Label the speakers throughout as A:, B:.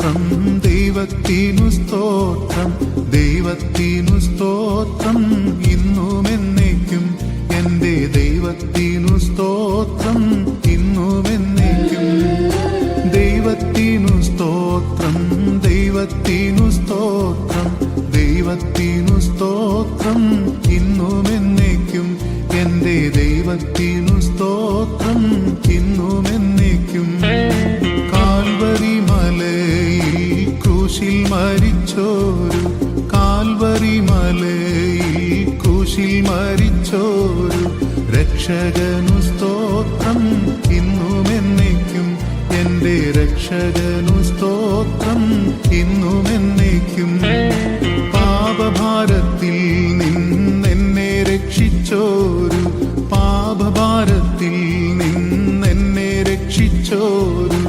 A: സ്തോത്രം, ദൈവത്തിനു സ്തോത്രം, ദൈവത്തിനു സ്തോത്രം, ഇന്നും എന്നേക്കും. എന്റെ ദൈവത്തിനു സ്തോത്രം, ഇന്നും എന്നേക്കും. ദൈവത്തിനു സ്തോത്രം, ദൈവത്തിനു സ്തോത്രം, ദൈവത്തിനു സ്തോത്രം, ഇന്നും എന്നേക്കും. എന്റെ ദൈവത്തിനു സ്തോത്രം, ഇന്നും എന്നേക്കും. കാൽവരി മലയിൽ ക്രൂശിൽ മരിച്ചോരു, കാൽവരി മലയിൽ ക്രൂശിൽ മരിച്ചോരു രക്ഷകനു സ്തോത്രം, ഇന്നും എന്നേക്കും. എന്റെ രക്ഷകനു സ്തോത്രം, ഇന്നും എന്നേക്കും. പാപഭാരത്തിൽ നിന്നെന്നെ രക്ഷിച്ചോരു, പാപഭാരത്തിൽ നിന്നെന്നെ രക്ഷിച്ചോരു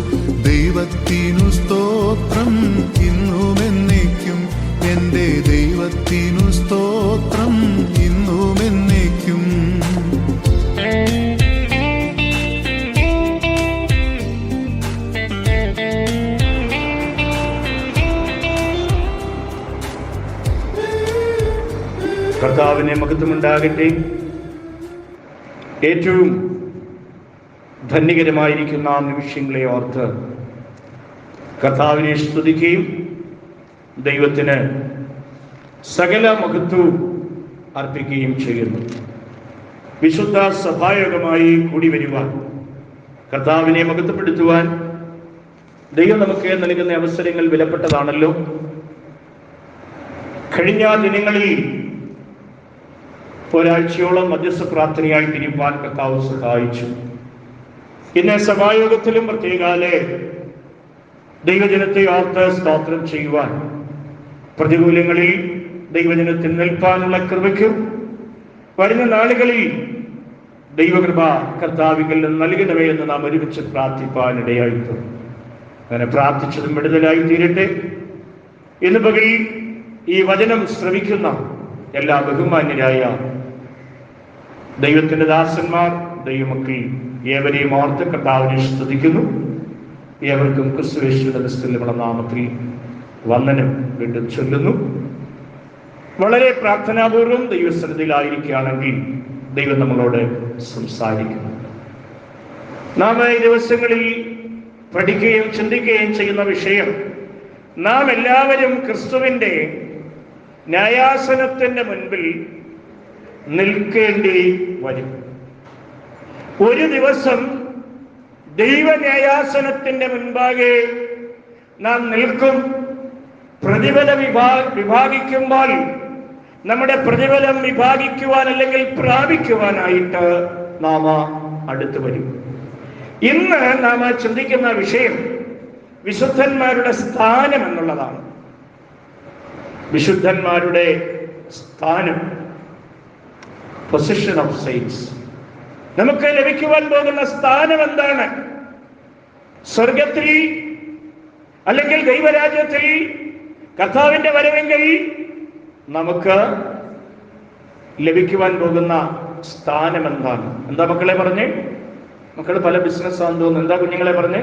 A: ദൈവത്തിനു സ്തോത്രം, ഇന്നും എന്നേക്കും. എന്റെ ദൈവത്തിനു സ്തോത്രം, ഇന്നും എന്നേക്കും.
B: കർത്താവിനെ മഹത്വമുണ്ടാകട്ടെ. ഏറ്റവും ധന്യകരമായിരിക്കുന്ന ആ നിമിഷങ്ങളെ ഓർത്ത് കർത്താവിനെ സ്തുതിക്കുകയും ദൈവത്തിന് സകല മഹത്വവും അർപ്പിക്കുകയും ചെയ്യുന്നു. വിശുദ്ധ സഭായോഗമായി കൂടി വരുവാൻ, കർത്താവിനെ മഹത്വപ്പെടുത്തുവാൻ ദൈവം നമുക്ക് നൽകുന്ന അവസരങ്ങൾ വിലപ്പെട്ടതാണല്ലോ. കഴിഞ്ഞ ദിനങ്ങളിൽ ഒരാഴ്ചയോളം മധ്യസ്ഥ പ്രാർത്ഥനയായി തിരിപ്പാൻ കർത്താവ് സഹായിച്ചു. ഇന്ന് സഭായോഗത്തിലും പ്രത്യേകാലെ ദൈവജനത്തെ ഓർത്ത് സ്തോത്രം ചെയ്യുവാൻ, പ്രതികൂലങ്ങളിൽ ദൈവജനത്തിൽ നിൽപ്പാനുള്ള കൃപയ്ക്കും വരുന്ന നാളുകളിൽ ദൈവകൃപ കർത്താവിൽ നിന്ന് നൽകണമേ എന്ന് നാം ഒരുമിച്ച് പ്രാർത്ഥിപ്പാൻ ഇടയായിട്ടുണ്ട്. അങ്ങനെ പ്രാർത്ഥിച്ചതും വിടുതലായി തീരട്ടെ. ഇന്ന് പകൽ ഈ വചനം ശ്രവിക്കുന്ന എല്ലാ ബഹുമാന്യരായ ദൈവത്തിന്റെ ദാസന്മാർ, ദൈവമക്കൾ ഏവരെയും ഓർത്ത് കർത്താവിനെ സ്തുതിക്കുന്നു. ഏവർക്കും ക്രിസ്തുയേശുവിന്റെ നിസ്തുല്യമുള്ള നാമത്തിൽ വന്ദനം വീണ്ടും ചൊല്ലുന്നു. വളരെ പ്രാർത്ഥനാപൂർവം ദൈവസന്നിധിയിലായിരിക്കുകയാണെങ്കിൽ ദൈവം നമ്മളോട് സംസാരിക്കുന്നു. നാം ഈ ദിവസങ്ങളിൽ പഠിക്കുകയും ചിന്തിക്കുകയും ചെയ്യുന്ന വിഷയം, നാം എല്ലാവരും ക്രിസ്തുവിന്റെ ന്യായാസനത്തിന്റെ മുൻപിൽ നിൽക്കേണ്ടി വരും. ഒരു ദിവസം ദൈവന്യായാസനത്തിന്റെ മുൻപാകെ നാം നിൽക്കും. പ്രതിഫല വിഭാഗിക്കുമ്പോൾ നമ്മുടെ പ്രതിഫലം വിഭാഗിക്കുവാൻ അല്ലെങ്കിൽ പ്രാപിക്കുവാനായിട്ട് നാം അടുത്തു വരും. ഇന്ന് നാം ചിന്തിക്കുന്ന വിഷയം വിശുദ്ധന്മാരുടെ സ്ഥാനം എന്നുള്ളതാണ്. വിശുദ്ധന്മാരുടെ സ്ഥാനം, പൊസിഷൻ ഓഫ് സെയിൻറ്റ്സ്. നമുക്ക് ലഭിക്കുവാൻ പോകുന്ന സ്ഥാനം എന്താണ്? സ്വർഗത്തിൽ അല്ലെങ്കിൽ ദൈവരാജ്യത്തിൽ കർത്താവിന്റെ വരവെങ്കിൽ നമുക്ക് ലഭിക്കുവാൻ പോകുന്ന സ്ഥാനം എന്താണ്? എന്താ മക്കളെ പറഞ്ഞേ? മക്കൾ പല ബിസിനസ് ആണെന്ന് തോന്നുന്നു. എന്താ കുഞ്ഞുങ്ങളെ പറഞ്ഞേ?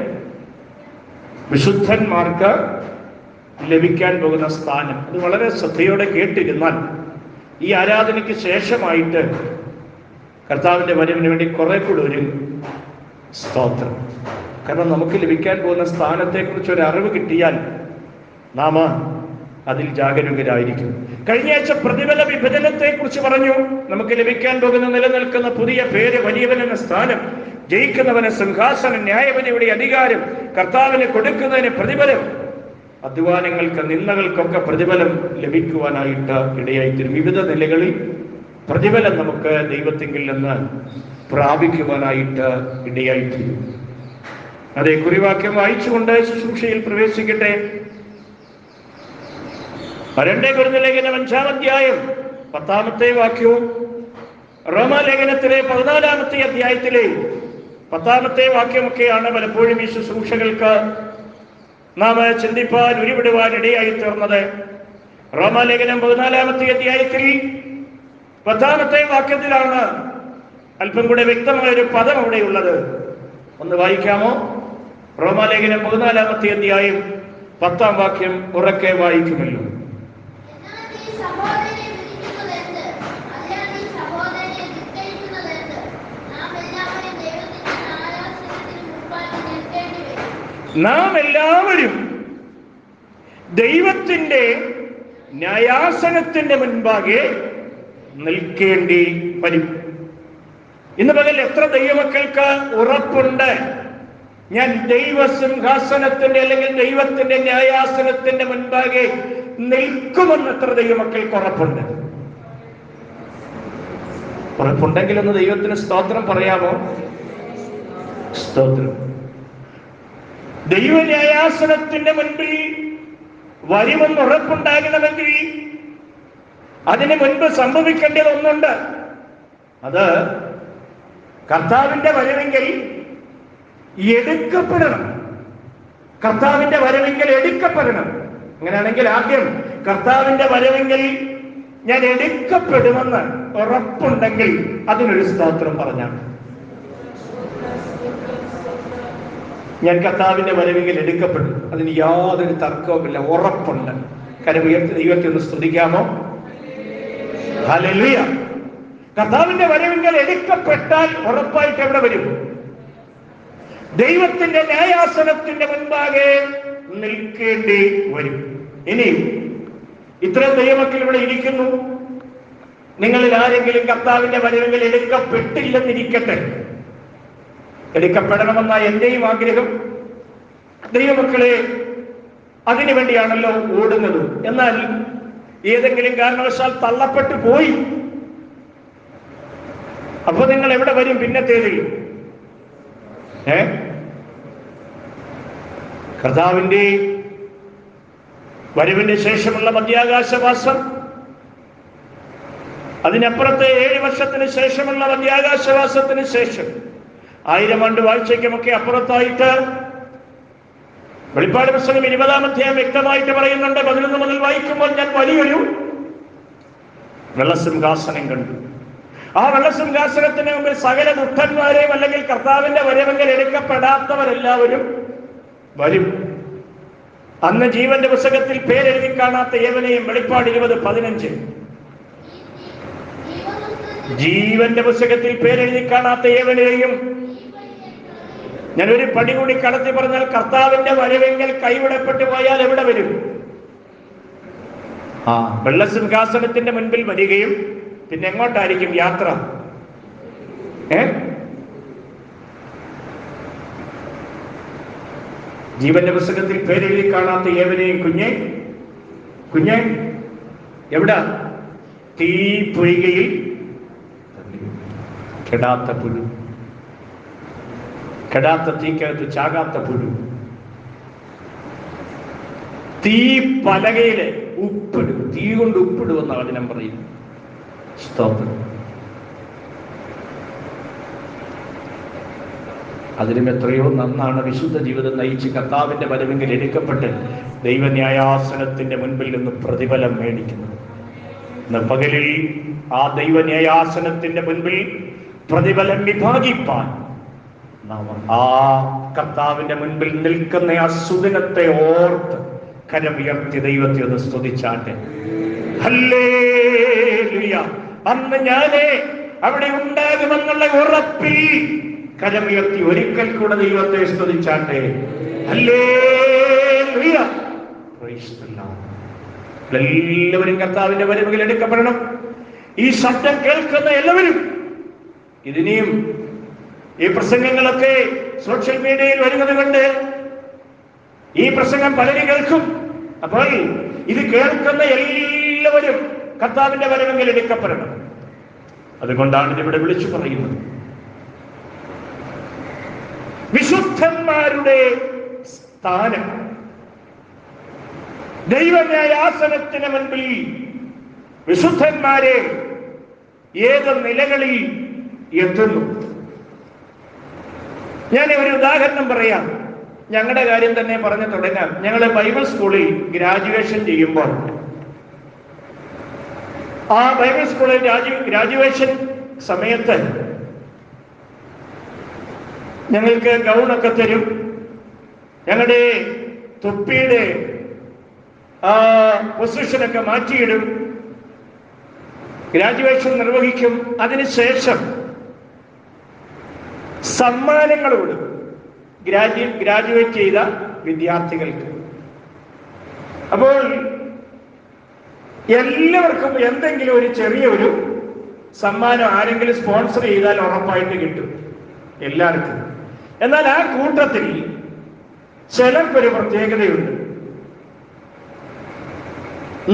B: വിശുദ്ധന്മാർക്ക് ലഭിക്കാൻ പോകുന്ന സ്ഥാനം. അത് വളരെ ശ്രദ്ധയോടെ കേട്ടിരുന്നാൽ ഈ ആരാധനയ്ക്ക് ശേഷമായിട്ട് കർത്താവിന്റെ വരവിന് വേണ്ടി കുറെ കൂടെ ഒരു സ്തോത്രം. കാരണം നമുക്ക് ലഭിക്കാൻ പോകുന്ന സ്ഥാനത്തെക്കുറിച്ച് ഒരു അറിവ് കിട്ടിയാൽ നാം അതിൽ ജാഗരൂകരായിരിക്കും. കഴിഞ്ഞ ആഴ്ച പ്രതിഫല വിഭജനത്തെ കുറിച്ച് പറഞ്ഞു. നമുക്ക് ലഭിക്കാൻ പോകുന്ന നിലനിൽക്കുന്ന പുതിയ പേര്, വലിയവൻ എന്ന സ്ഥാനം, ജയിക്കുന്നവന് സിംഹാസനം, ന്യായപതിയുടെ അധികാരം, കർത്താവിന് കൊടുക്കുന്നതിന് പ്രതിഫലം, അധ്വാനങ്ങൾക്ക് നിന്ദകൾക്കൊക്കെ പ്രതിഫലം ലഭിക്കുവാനായിട്ട് ഇടയായിത്തീരും. വിവിധ നിലകളിൽ പ്രതിഫലം നമുക്ക് ദൈവത്തിങ്കിൽ നിന്ന് പ്രാപിക്കുവാനായിട്ട് ഇടയായിത്തീരും. അതേ കുറിവാക്യം വായിച്ചുകൊണ്ട് ശുശ്രൂഷയിൽ പ്രവേശിക്കട്ടെ. 2 കൊരിന്ത്യർ ലേഖനം 5-ാം അധ്യായം 10-ാമത്തെ വാക്യവും റോമാലേഖനത്തിലെ 14-ാമത്തെ അധ്യായത്തിലെ 10-ാമത്തെ വാക്യമൊക്കെയാണ് പലപ്പോഴും ഈ ശുശ്രൂഷകൾക്ക് നാം ചിന്തിപ്പാൻ ഉരുവിടുവാൻ ഇടയായി തീർന്നത്. റോമാലേഖനം 14-ാമത്തെ അധ്യായത്തിൽ 10-ാമത്തെ വാക്യത്തിലാണ് അല്പം കൂടെ വ്യക്തമായൊരു പദം അവിടെയുള്ളത്. ഒന്ന് വായിക്കാമോ? റോമാലേഖനം 14-ാമത്തെ അധ്യായം 10-ാം വാക്യം ഉറക്കെ വായിക്കുമല്ലോ. നാം എല്ലാവരും ദൈവത്തിന്റെ ന്യായാസനത്തിന്റെ മുൻപാകെ നിൽക്കേണ്ടി വരും. ഇന്ന് പകൽ എത്ര ദൈവമക്കൾക്ക് ഉറപ്പുണ്ട് ഞാൻ ദൈവസിംഹാസനത്തിന്റെ അല്ലെങ്കിൽ ദൈവത്തിന്റെ ന്യായാസനത്തിന്റെ മുൻപാകെ നിൽക്കുമെന്ന് എത്ര ദൈവമക്കൾക്ക് ഉറപ്പുണ്ട്? ഉറപ്പുണ്ടെങ്കിലൊന്ന് ദൈവത്തിന് സ്തോത്രം പറയാമോ? സ്തോത്രം. ദൈവന്യായാസനത്തിന്റെ മുൻപിൽ വരുമെന്ന് ഉറപ്പുണ്ടാകണമെങ്കിൽ അതിന് മുൻപ് സംഭവിക്കേണ്ടത് ഒന്നുണ്ട്. അത് കർത്താവിന്റെ വരവെങ്കിൽ എടുക്കപ്പെടണം. കർത്താവിന്റെ വരവെങ്കിൽ എടുക്കപ്പെടണം. അങ്ങനെയാണെങ്കിൽ ആദ്യം കർത്താവിന്റെ വരവെങ്കിൽ ഞാൻ എടുക്കപ്പെടുമെന്ന് ഉറപ്പുണ്ടെങ്കിൽ അതിനൊരു സ്തോത്രം പറഞ്ഞാൽ, ഞാൻ കർത്താവിന്റെ വരവെങ്കിൽ എടുക്കപ്പെടും, അതിന് യാതൊരു തർക്കവുമില്ല, ഉറപ്പുണ്ട്. കരമുയർത്തി ദൈവത്തെ ഒന്ന് സ്തുതിക്കാമോ? ഹല്ലേലൂയ. കർത്താവിന്റെ വരവെങ്കിൽ എടുക്കപ്പെട്ടാൽ ഉറപ്പായിട്ട് എവിടെ വരും? ദൈവത്തിന്റെ ന്യായാസനത്തിന്റെ മുൻപാകെ നിൽക്കേണ്ടി വരും. ഇനി ഇത്രയും ദൈവമക്കൾ ഇവിടെ ഇരിക്കുന്നു. നിങ്ങളിൽ ആരെങ്കിലും കർത്താവിന്റെ വരവെങ്കിൽ എടുക്കപ്പെട്ടില്ലെന്നിരിക്കട്ടെ, എടുക്കപ്പെടണമെന്ന എന്റെയും ആഗ്രഹം. ദൈവമക്കളെ അതിനു വേണ്ടിയാണല്ലോ ഓടുന്നത്. എന്നാൽ ഏതെങ്കിലും കാരണവശാൽ തള്ളപ്പെട്ടു പോയി, അപ്പൊ നിങ്ങൾ എവിടെ വരും പിന്നത്തേതിൽ? കർത്താവിന്റെ വരവിന് ശേഷമുള്ള മധ്യാകാശവാസം, അതിനപ്പുറത്തെ 7 വർഷത്തിന് ശേഷമുള്ള മധ്യാകാശവാസത്തിന് ശേഷം 1000 ആണ്ട് വാഴ്ചയ്ക്കുമൊക്കെ അപ്പുറത്തായിട്ട് വെളിപ്പാട് പുസ്തകം 20-ാം അധ്യായം വ്യക്തമായിട്ട് പറയുന്നുണ്ട്. 11 മുതൽ വായിക്കുമ്പോൾ ഞാൻ വലിയൊരു വെള്ളസിംഹാസനം കണ്ടു. ആ വെള്ളസിംഹാസനത്തിന് മുമ്പിൽ സകല ദുഷ്ടന്മാരെയും അല്ലെങ്കിൽ കർത്താവിന്റെ വരവെങ്കിൽ എടുക്കപ്പെടാത്തവരെല്ലാവരും വരും. അന്ന് ജീവന്റെ പുസ്തകത്തിൽ പേരെഴുതി കാണാത്ത ഏവനെയും, വെളിപ്പാട് 20:15, ജീവന്റെ പുസ്തകത്തിൽ പേരെഴുതി കാണാത്ത ഏവനെയും ഞാൻ ഒരു പടി കൂടി കടത്തി പറഞ്ഞാൽ, കർത്താവിന്റെ വരവെങ്കിൽ കൈവിടപ്പെട്ടു പോയാൽ എവിടെ വരും? വെള്ളസിംഹാസനത്തിന്റെ മുൻപിൽ വരികയും പിന്നെ എങ്ങോട്ടായിരിക്കും യാത്ര? ജീവന്റെ പുസ്തകത്തിൽ പേരെഴുതി കാണാത്ത ഏവനെയും കുഞ്ഞെ എവിടെ? തീ പൊയ്കയിൽ കെടാത്ത പുഴു, കെടാത്ത തീക്കകത്ത് ചാകാത്ത പുഴു, തീ പലകയിലെ ഉപ്പിടും, തീ കൊണ്ട് ഉപ്പിടുമെന്ന് വചനം പറയും. സ്തോത്രം. അതിലും എത്രയോ നന്നാണ് വിശുദ്ധ ജീവിതം നയിച്ച് കർത്താവിന്റെ വരവെങ്കിൽ എടുക്കപ്പെട്ട് ദൈവന്യായാസനത്തിന്റെ മുൻപിൽ നിന്ന് പ്രതിഫലം മേടിക്കുന്നത്. പകലിൽ ആ ദൈവന്യായാസനത്തിന്റെ മുൻപിൽ പ്രതിഫലം വിഭാഗിപ്പാൻ ആ കർത്താവിന്റെ മുൻപിൽ നിൽക്കുന്ന ആ സുദിനത്തെ ഓർത്ത് കരമുയർത്തി ദൈവത്തെ ഒന്ന് സ്തുതിച്ചാട്ടെ. ഹല്ലേലൂയ. അന്ന് ഞാനേ അവിടെ ഉണ്ടാകുമെന്നുള്ള ഉറപ്പിൽ കരമുയർത്തി ഒരിക്കൽ കൂടെ ദൈവത്തെ സ്തുതിച്ചാട്ടെ. ഹല്ലേലൂയ. Praise the Lord. എല്ലാവരും കർത്താവിന്റെ വരവിൽ എടുക്കപ്പെടണം. ഈ ശബ്ദം കേൾക്കുന്ന എല്ലാവരും, ഇതിനെയും ഈ പ്രസംഗങ്ങളൊക്കെ സോഷ്യൽ മീഡിയയിൽ വരുന്നത് കൊണ്ട് ഈ പ്രസംഗം പലരും കേൾക്കും. അപ്പോൾ ഇത് കേൾക്കുന്ന എല്ലാവരും കർത്താവിന്റെ വരവെങ്കിൽ എടുക്കപ്പെടണം. അതുകൊണ്ടാണ് ഇതിവിടെ വിളിച്ചു പറയുന്നത്. വിശുദ്ധന്മാരുടെ സ്ഥാനം ദൈവന്യായാസനത്തിന് മുൻപിൽ വിശുദ്ധന്മാരെ ഏത് നിലകളിൽ എത്തുന്നു? ഞാൻ ഒരു ഉദാഹരണം പറയാം. ഞങ്ങളുടെ കാര്യം തന്നെ പറഞ്ഞു തുടങ്ങാം. ഞങ്ങൾ ബൈബിൾ സ്കൂളിൽ ഗ്രാജുവേഷൻ ചെയ്യുമ്പോൾ ആ ബൈബിൾ സ്കൂളിൽ ഗ്രാജുവേഷൻ സമയത്ത് ഞങ്ങൾക്ക് ഗൗണൊക്കെ തരും. ഞങ്ങളുടെ തൊപ്പിയുടെ പൊസിഷനൊക്കെ മാറ്റിയിടും, ഗ്രാജുവേഷൻ നിർവഹിക്കും. അതിനുശേഷം സമ്മാനങ്ങൾ കൊടുക്കും ഗ്രാജുവേറ്റ് ചെയ്ത വിദ്യാർത്ഥികൾക്ക്. അപ്പോൾ എല്ലാവർക്കും എന്തെങ്കിലും ഒരു ചെറിയൊരു സമ്മാനം ആരെങ്കിലും സ്പോൺസർ ചെയ്താൽ ഉറപ്പായിട്ട് കിട്ടും എല്ലാവർക്കും. എന്നാൽ ആ കൂട്ടത്തിൽ ചിലർക്കൊരു പ്രത്യേകതയുണ്ട്.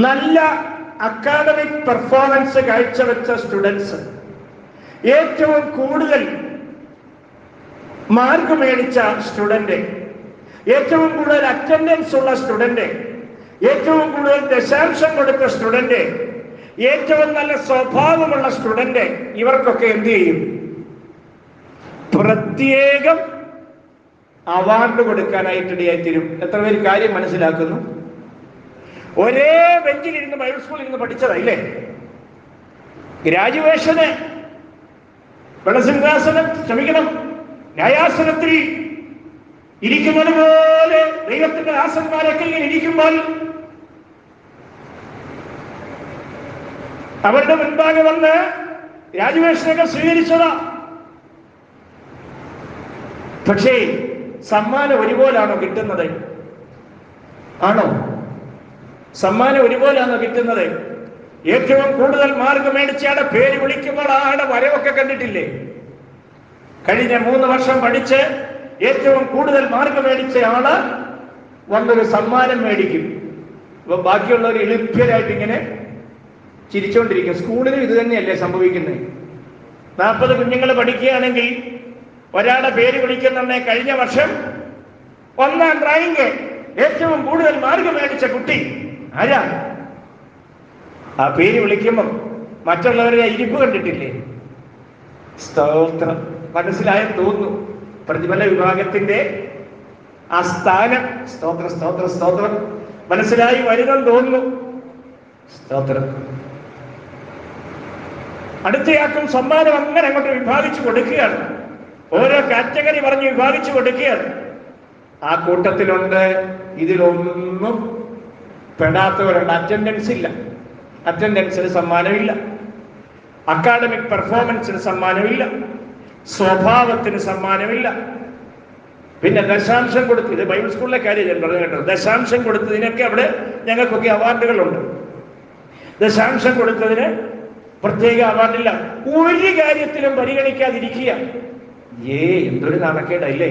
B: നല്ല അക്കാഡമിക് പെർഫോമൻസ് കാഴ്ചവെച്ച സ്റ്റുഡൻസ്, ഏറ്റവും കൂടുതൽ മാർക്ക് മേടിച്ച സ്റ്റുഡന്റ്, ഏറ്റവും കൂടുതൽ അറ്റൻഡൻസ് ഉള്ള സ്റ്റുഡന്റ്, ഏറ്റവും കൂടുതൽ ദശാംശം കൊടുത്ത സ്റ്റുഡന്റ്, ഏറ്റവും നല്ല സ്വഭാവമുള്ള സ്റ്റുഡന്റ്, ഇവർക്കൊക്കെ എന്ത് ചെയ്യും? പ്രത്യേകം അവാർഡ് കൊടുക്കാനായിട്ട് ഇടയായിത്തീരും. എത്ര പേര് കാര്യം മനസ്സിലാക്കുന്നു? ഒരേ ബെഞ്ചിലിരുന്ന് ബൈബിൾ സ്കൂളിൽ ഇരുന്ന് പഠിച്ചതല്ലേ, ഗ്രാജുവേഷന് ന്യായാസനത്തിൽ ഇരിക്കുന്നത് പോലെ ദൈവത്തിന്റെ ദാസന്മാരൊക്കെ ഇങ്ങനെ ഇരിക്കുമ്പോൾ അവരുടെ മുൻപാകെ വന്ന് ഗ്രാജുവേഷനൊക്കെ സ്വീകരിച്ചതാ. പക്ഷേ സമ്മാനം ഒരുപോലാണോ കിട്ടുന്നത്? ആണോ? സമ്മാനം ഒരുപോലാണോ കിട്ടുന്നത്? ഏറ്റവും കൂടുതൽ മാർക്ക് മേടിച്ചയാടെ പേര് വിളിക്കുമ്പോൾ ആടെ വരവൊക്കെ കണ്ടിട്ടില്ലേ? കഴിഞ്ഞ 3 വർഷം പഠിച്ച് ഏറ്റവും കൂടുതൽ മാർക്ക് മേടിച്ച ആള് വന്നൊരു സമ്മാനം മേടിക്കും. അപ്പൊ ബാക്കിയുള്ളവർ എളുപ്പരായിട്ട് ഇങ്ങനെ ചിരിച്ചോണ്ടിരിക്കും. സ്കൂളിലും ഇത് തന്നെയല്ലേ സംഭവിക്കുന്നത്? 40 കുഞ്ഞുങ്ങൾ പഠിക്കുകയാണെങ്കിൽ ഒരാളുടെ പേര് വിളിക്കുന്നുണ്ടെ കഴിഞ്ഞ വർഷം 1ാം റാങ്ക് ഏറ്റവും കൂടുതൽ മാർക്ക് മേടിച്ച കുട്ടി ആരാ? ആ പേര് വിളിക്കുമ്പം മറ്റുള്ളവരുടെ ഇരിപ്പ് കണ്ടിട്ടില്ലേ? സ്തോത്രം. മനസ്സിലായെന്ന് തോന്നുന്നു. പ്രതിഫല വിഭാഗത്തിന്റെ ആ സ്ഥാനം, സ്തോത്രം സ്തോത്രം സ്തോത്രം, മനസ്സിലായി വരുന്നെന്ന് തോന്നുന്നു. സ്തോത്രം. അടുത്തയാൾക്കും സമ്മാനം അങ്ങനെ അങ്ങോട്ട് വിഭാഗിച്ചു കൊടുക്കുകയാണ്. ഓരോ കാറ്റഗറി പറഞ്ഞ് വിഭാഗിച്ചു കൊടുക്കുകയാണ്. ആ കൂട്ടത്തിലുണ്ട് ഇതിലൊന്നും പെടാത്തവരുണ്ട്. അറ്റൻഡൻസ് ഇല്ല, അറ്റൻഡൻസിന് സമ്മാനമില്ല, അക്കാഡമിക് പെർഫോമൻസിന് സമ്മാനമില്ല, സ്വഭാവത്തിന് സമ്മാനമില്ല. പിന്നെ ദശാംശം കൊടുത്ത്, ഇത് ബൈബിൾ സ്കൂളിലെ കാര്യം ഞാൻ പറഞ്ഞു കേട്ടോ, ദശാംശം കൊടുത്തതിനൊക്കെ അവിടെ ഞങ്ങൾക്കൊക്കെ അവാർഡുകളുണ്ട്. ദശാംശം കൊടുത്തതിന് പ്രത്യേക അവാർഡില്ല. ഒരു കാര്യത്തിലും പരിഗണിക്കാതിരിക്കുക. എന്തൊരു നാണക്കേടല്ലേ.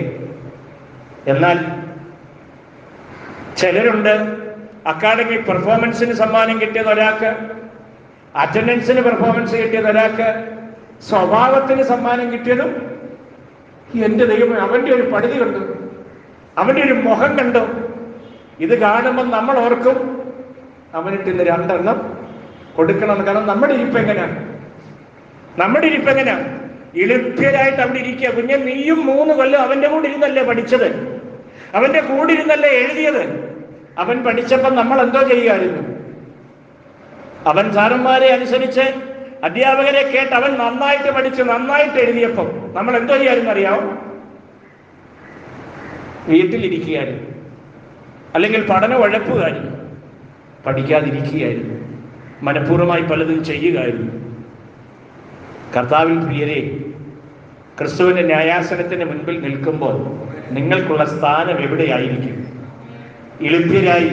B: എന്നാൽ ചിലരുണ്ട്, അക്കാഡമിക് പെർഫോമൻസിന് സമ്മാനം കിട്ടിയത് ഒരാൾക്ക്, അറ്റൻഡൻസിന് പെർഫോമൻസ് കിട്ടിയത് ഒരാൾക്ക്, സ്വഭാവത്തിന് സമ്മാനം കിട്ടിയതും. എന്റെ ദൈവമേ, അവന്റെ ഒരു പടുതി കണ്ടു, അവന്റെ ഒരു മുഖം കണ്ടു. ഇത് കാണുമ്പോൾ നമ്മൾ ഓർക്കും അവനിട്ട് ഇന്ന് 2 എണ്ണം കൊടുക്കണം. കാരണം നമ്മുടെ ഇരിപ്പ് എങ്ങനെയാണ്? നമ്മുടെ ഇരിപ്പ് എങ്ങനെയാണ്? എളുപ്പരായിട്ട് അവിടെ ഇരിക്കുക. കുഞ്ഞെ, നീയും 3 കൊല്ലം അവന്റെ കൂടെ ഇരുന്നല്ലേ പഠിച്ചത്, അവന്റെ കൂടെ ഇരുന്നല്ലേ എഴുതിയത്. അവൻ പഠിച്ചപ്പം നമ്മൾ എന്തോ ചെയ്യുമായിരുന്നു? അവൻ സാറന്മാരെ അനുസരിച്ച് അധ്യാപകരെ കേട്ട് അവൻ നന്നായിട്ട് പഠിച്ച് നന്നായിട്ട് എഴുതിയപ്പം നമ്മൾ എന്തോ ചെയ്യായിരുന്നു അറിയാമോ? വീട്ടിലിരിക്കുകയായിരുന്നു, അല്ലെങ്കിൽ പഠനം ഉഴപ്പുകയായിരുന്നു, പഠിക്കാതിരിക്കുകയായിരുന്നു, മനഃപൂർവ്വമായി പലതും ചെയ്യുകയായിരുന്നു. കർത്താവിൽ പ്രിയരെ, ക്രിസ്തുവിന്റെ ന്യായാസനത്തിന് മുൻപിൽ നിൽക്കുമ്പോൾ നിങ്ങൾക്കുള്ള സ്ഥാനം എവിടെയായിരിക്കും? എളുപ്പരായി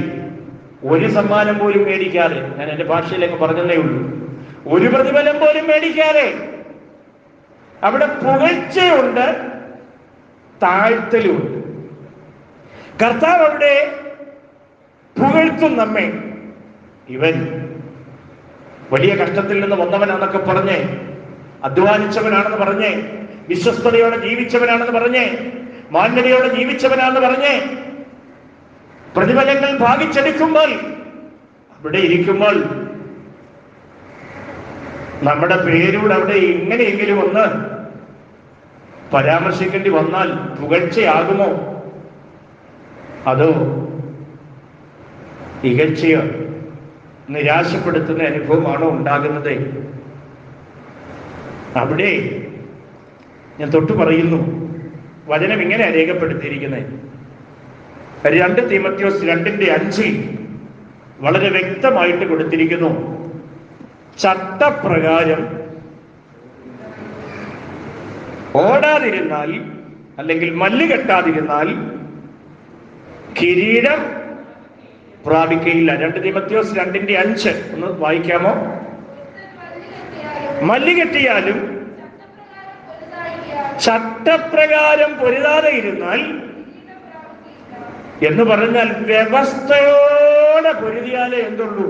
B: ഒരു സമ്മാനം പോലും മേടിക്കാതെ, ഞാൻ എൻ്റെ ഭാഷയിലേക്ക് പറഞ്ഞതേ ഉള്ളൂ, ഒരു പ്രതിഫലം പോലും മേടിക്കാതെ അവിടെ പുകഴ്ചയുണ്ട്, താഴ്ത്തലുമുണ്ട്. കർത്താവ് അവിടെ പുകഴ്ത്തും നമ്മെ. ഇവൻ വലിയ കഷ്ടത്തിൽ നിന്ന് വന്നവനാണെന്നൊക്കെ പറഞ്ഞേ, അധ്വാനിച്ചവനാണെന്ന് പറഞ്ഞേ, വിശ്വസ്തയോടെ ജീവിച്ചവനാണെന്ന് പറഞ്ഞേ, മാന്യതയോടെ ജീവിച്ചവനാണെന്ന് പറഞ്ഞേ, പ്രതിഫലങ്ങൾ ഭാഗിച്ചെടുക്കുമ്പോൾ അവിടെ ഇരിക്കുമ്പോൾ നമ്മുടെ പേരൂടെ അവിടെ എങ്ങനെയെങ്കിലും ഒന്ന് പരാമർശിക്കേണ്ടി വന്നാൽ പുകഴ്ചയാകുമോ? അതോ ഇകഴ്ചയോ നിരാശപ്പെടുത്തുന്ന അനുഭവമാണോ ഉണ്ടാകുന്നത്? അവിടെ ഞാൻ തൊട്ടു പറയുന്നു, വചനം ഇങ്ങനെ രേഖപ്പെടുത്തിയിരിക്കുന്നത്. 2 തീമോഥെയോസ് 2:5 വളരെ വ്യക്തമായിട്ട് കൊടുത്തിരിക്കുന്നു. ചട്ടപ്രകാരം ഓടാതിരുന്നാൽ അല്ലെങ്കിൽ മല്ല് കെട്ടാതിരുന്നാൽ കിരീടം പ്രാപിക്കയില്ല. 2 തിമോഥെയോസ് 2:5 ഒന്ന് വായിക്കാമോ? മല്ല് കെട്ടിയാലും ചട്ടപ്രകാരം പൊരുതാതെ ഇരുന്നാൽ എന്ന് പറഞ്ഞാൽ വ്യവസ്ഥയോടെ പൊരുതിയാലേ എന്തുള്ളൂ.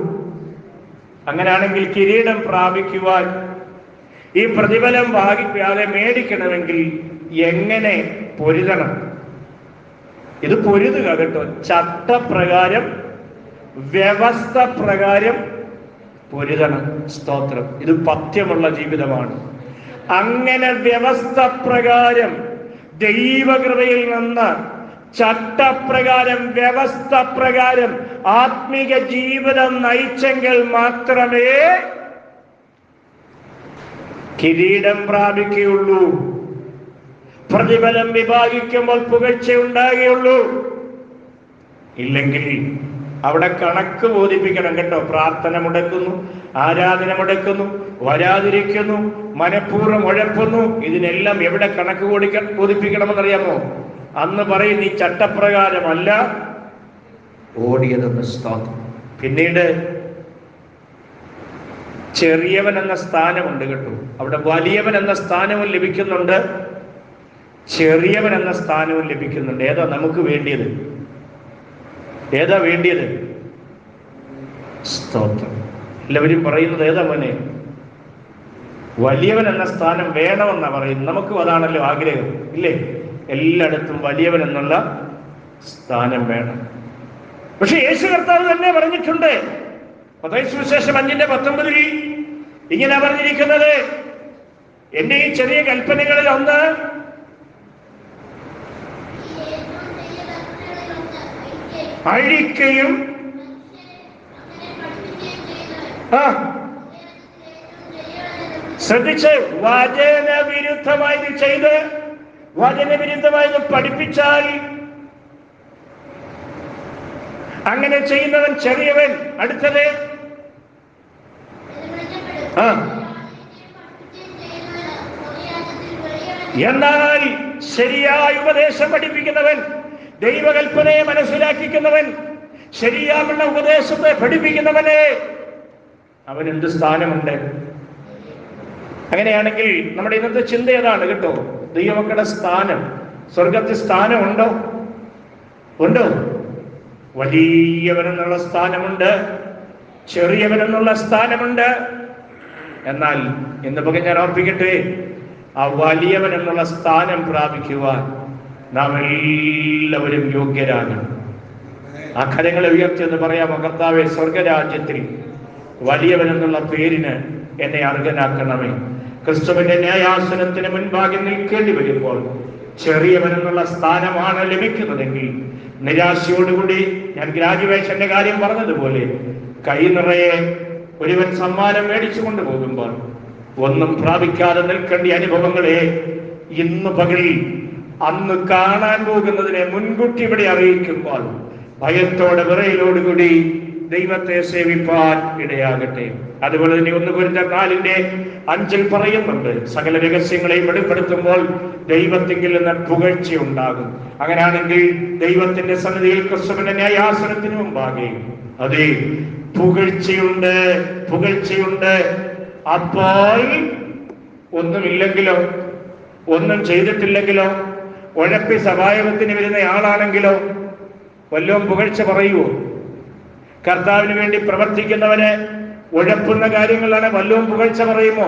B: അങ്ങനെയാണെങ്കിൽ കിരീടം പ്രാപിക്കുവാൻ, ഈ പ്രതിഫലം ഭാഗിക്കാതെ മേടിക്കണമെങ്കിൽ എങ്ങനെ പൊരുതണം? ഇത് പൊരുതുക കേട്ടോ. ചട്ടപ്രകാരം വ്യവസ്ഥ പ്രകാരം പൊരുതണം. സ്തോത്രം. ഇത് പഥ്യമുള്ള ജീവിതമാണ്. അങ്ങനെ വ്യവസ്ഥ പ്രകാരം ദൈവകൃപയിൽ നിന്ന് ചട്ടപ്രകാരം വ്യവസ്ഥ പ്രകാരം ആത്മീക ജീവിതം നയിച്ചെങ്കിൽ മാത്രമേ കിരീടം പ്രാപിക്കുകയുള്ളൂ. പ്രതിഫലം വിഭാഗിക്കുമ്പോൾ പുകഴ്ച ഉണ്ടാകുകയുള്ളൂ. ഇല്ലെങ്കിൽ അവിടെ കണക്ക് ബോധിപ്പിക്കണം കേട്ടോ. പ്രാർത്ഥന മുടക്കുന്നു, ആരാധന മുടക്കുന്നു, വരാതിരിക്കുന്നു, മനഃപൂർവ്വം ഉഴപ്പുന്നു. ഇതിനെല്ലാം എവിടെ കണക്ക് ബോധിപ്പിക്കണമെന്നറിയാമോ? അന്ന് പറയും നീ ചട്ടപ്രകാരമല്ല ഓടിയതെന്ന്. സ്തോത്രം. പിന്നീട് ചെറിയവൻ എന്ന സ്ഥാനമുണ്ട് കേട്ടോ. അവിടെ വലിയവൻ എന്ന സ്ഥാനവും ലഭിക്കുന്നുണ്ട്, ചെറിയവൻ എന്ന സ്ഥാനവും ലഭിക്കുന്നുണ്ട്. ഏതാ നമുക്ക് വേണ്ടിയത്? ഏതാ വേണ്ടിയത്? സ്തോത്രം. എല്ലാവരും പറയുന്നത് ഏതാ മോനെ? വലിയവൻ എന്ന സ്ഥാനം വേണമെന്നാ പറയുന്നത്. നമുക്കും അതാണല്ലോ ആഗ്രഹം, ഇല്ലേ? എല്ലായിടത്തും വലിയവൻ എന്നുള്ള സ്ഥാനം വേണം. പക്ഷെ യേശു കർത്താവ് തന്നെ പറഞ്ഞിട്ടുണ്ട്. മത്തായി സുവിശേഷം 5:19 ഇങ്ങനെ പറഞ്ഞിരിക്കുന്നത്, എന്റെ ഈ ചെറിയ കൽപ്പനകളിൽ ഒന്ന് അഴിക്കുകയും ശ്രദ്ധിച്ച് വചനവിരുദ്ധമായത് ചെയ്ത് വചനവിരുദ്ധമായത് പഠിപ്പിച്ചാൽ അങ്ങനെ ചെയ്യുന്നവൻ ചെറിയവൻ. അടുത്തത് എന്നാൽ ശരിയായ ഉപദേശം പഠിപ്പിക്കുന്നവൻ, ദൈവകൽപ്പനയെ മനസ്സിലാക്കിക്കുന്നവൻ, ശരിയാകുന്ന ഉപദേശത്തെ പഠിപ്പിക്കുന്നവനെ അവൻ എന്ത് സ്ഥാനമുണ്ട്? അങ്ങനെയാണെങ്കിൽ നമ്മുടെ ഇന്നത്തെ ചിന്ത ഏതാണ് കേട്ടോ? ദൈവമക്കളുടെ സ്ഥാനം, സ്വർഗത്തിൽ സ്ഥാനമുണ്ടോ? ഉണ്ടോ? വലിയവനെന്നുള്ള സ്ഥാനമുണ്ട്, ചെറിയവനെന്നുള്ള സ്ഥാനമുണ്ട്. എന്നാൽ ഇന്ന് പകൽ ഞാൻ ഓർപ്പിക്കട്ടെ, ആ വലിയവൻ എന്നുള്ള സ്ഥാനം പ്രാപിക്കുവാൻ നാം എല്ലാവരും യോഗ്യരാകണം. ആ കരങ്ങളെ ഉയർത്തി എന്ന് പറയാമോ? കർത്താവേ, സ്വർഗരാജ്യത്തിൽ വലിയവൻ എന്നുള്ള പേരിന് എന്നെ അർഹനാക്കണമേ. ക്രിസ്തുവിന്റെ ന്യായാസനത്തിന് മുൻപാകെ നിൽക്കേണ്ടി വരുമ്പോൾ ചെറിയവൻ എന്നുള്ള സ്ഥാനമാണ് ലഭിക്കുന്നതെങ്കിൽ നിരാശയോടുകൂടി ഞാൻ ഗ്രാജുവേഷന്റെ കാര്യം പറഞ്ഞതുപോലെ കൈ നിറയെ ഒരുവൻ സമ്മാനം മേടിച്ചു കൊണ്ടുപോകുമ്പോൾ ഒന്നും പ്രാപിക്കാതെ നിൽക്കേണ്ട അനുഭവങ്ങളെ ഇന്ന് പകൽ അന്ന് കാണാൻ പോകുന്നതിനെ മുൻകൂട്ടി ഇവിടെ അറിയിക്കുമ്പോൾ ഭയത്തോടെ വിറയലോടുകൂടി ദൈവത്തെ സേവിപ്പാൻ ഇടയാകട്ടെ. അതുപോലെ തന്നെ 1 കൊരിന്ത്യർ 4:5 പറയുന്നുണ്ട്, സകല രഹസ്യങ്ങളെയും വെളിപ്പെടുത്തുമ്പോൾ ദൈവത്തിങ്കിൽ നിന്ന് പുകഴ്ച ഉണ്ടാകും. അങ്ങനെയാണെങ്കിൽ ദൈവത്തിന്റെ സന്നിധിയിൽ ക്രിസ്തുവിന്റെ ന്യായാസനത്തിന് മുമ്പാകെ അതെ പുകഴ്ചയുണ്ട്, പുകഴ്ചയുണ്ട്. അപ്പോൾ ഒന്നുമില്ലെങ്കിലോ, ഒന്നും ചെയ്തിട്ടില്ലെങ്കിലോ, ഉഴപ്പി സഭായോഗത്തിന് വരുന്ന ആളാണെങ്കിലോ വല്ലതും പുകഴ്ച പറയുവോ? കർത്താവിന് വേണ്ടി പ്രവർത്തിക്കുന്നവന് ഉഴപ്പുന്ന കാര്യങ്ങളാണ് വല്ലതും പുകഴ്ച പറയുമോ?